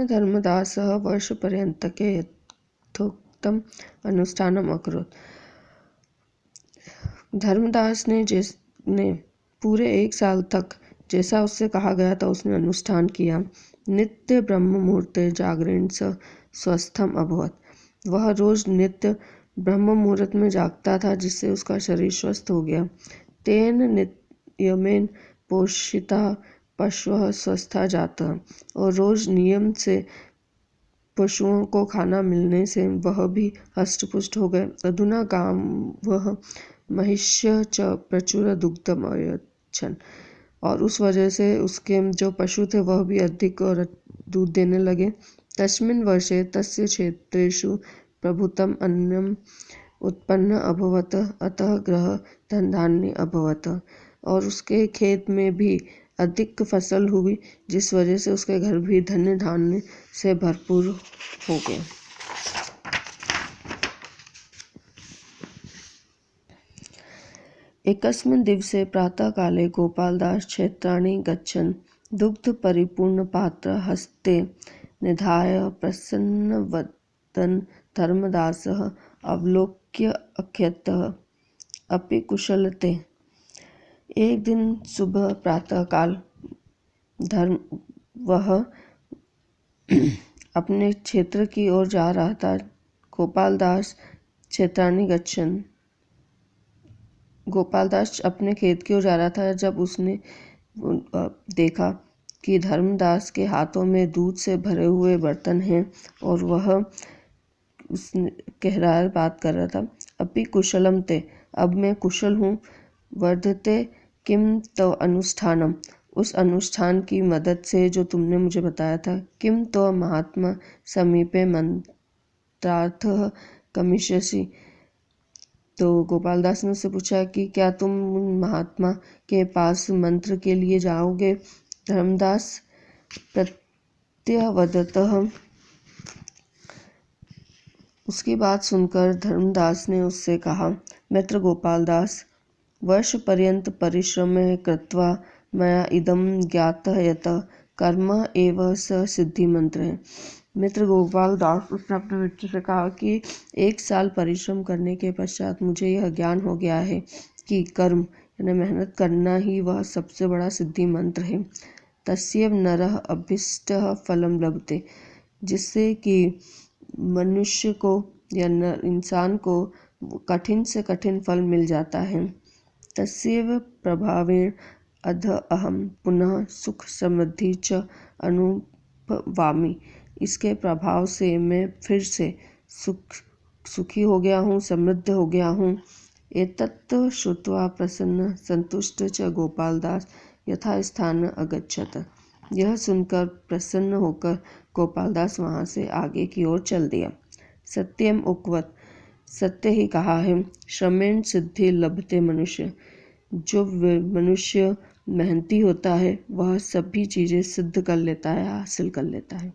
तेन धर्मदासः वर्षपर्यन्तके यथोक्तम् अनुष्ठानम् अकरोत्। धर्मदास ने पूरे 1 साल तक जैसा उससे कहा गया था उसने अनुष्ठान किया। नित्य ब्रह्म मुहूर्ते जागरण स स्वस्थम अभवत। वह रोज नित्य ब्रह्म मुहूर्त में जागता था जिससे उसका शरीर स्वस्थ हो गया। तेन नियमेन पोषिता पशुः स्वस्था जातः। और रोज नियम से पशुओं को खाना मिलने से वह भी हष्टपुष्ट हो गए। अधुना गावः महिष्य च प्रचुर दुग्धम अयच्छन्। और उस वजह से उसके जो पशु थे वह भी अधिक और दूध देने लगे। तस्मिन् वर्षे तस्य क्षेत्रेषु प्रभुतम अन्नम उत्पन्न अभवत अतः गृह धनधान्य अभवत। और उसके खेत में भी अधिक फसल हुई जिस वजह से उसके घर भी धन्य धान्य से भरपूर हो गए। एकस्मिन् दिवसे प्रातःकाले गोपालदास क्षेत्राणि गच्छन् दुग्धपरिपूर्णपात्रं हस्ते निधाय प्रसन्नवदनं धर्मदासः अवलोक्य अख्यतः अपि कुशलते। एक दिन सुबह प्रातःकाल वह अपने क्षेत्र की ओर जा रहा था। गोपालदास क्षेत्राणि गच्छन्। गोपालदास अपने खेत की ओर जा रहा था जब उसने देखा कि धर्मदास के हाथों में दूध से भरे हुए बर्तन हैं और वह उसने कह रहा है, बात कर रहा था, अपि कुशलम ते, अब मैं कुशल हूँ। वर्धते किम तो अनुष्ठानम, उस अनुष्ठान की मदद से जो तुमने मुझे बताया था। किम तो महात्मा समीपे मंत्रार्थः गमिष्यसि। तो गोपालदास ने उससे पूछा कि क्या तुम महात्मा के पास मंत्र के लिए जाओगे। धर्मदास प्रत्यवदतः। उसकी बात सुनकर धर्मदास ने उससे कहा, मित्र गोपालदास, वर्ष पर्यंत परिश्रम कृत्वा मया इदं ज्ञातः यत् कर्म एव स सिद्धि मंत्र है। मित्र गोपालदास, उसने अपने मित्र से कहा कि 1 साल परिश्रम करने के पश्चात मुझे यह ज्ञान हो गया है कि कर्म यानी मेहनत करना ही वह सबसे बड़ा सिद्धि मंत्र है। तस्यैव नरः अभीष्टः फलं लभते, जिससे कि मनुष्य को या इंसान को कठिन से कठिन फल मिल जाता है। तस्यैव प्रभावेण अध अहम पुनः सुख समृद्धि च अनुभवामि। इसके प्रभाव से मैं फिर से सुखी हो गया हूँ, समृद्ध हो गया हूँ। एतत् श्रुत्वा प्रसन्न संतुष्ट च गोपालदास यथास्थान अगच्छत। यह सुनकर प्रसन्न होकर गोपालदास वहाँ से आगे की ओर चल दिया। सत्यम उक्तवत्, सत्य ही कहा है। श्रमेण सिद्धि लभते मनुष्य, जो मनुष्य मेहनती होता है वह सभी चीज़ें सिद्ध कर लेता है, हासिल कर लेता है।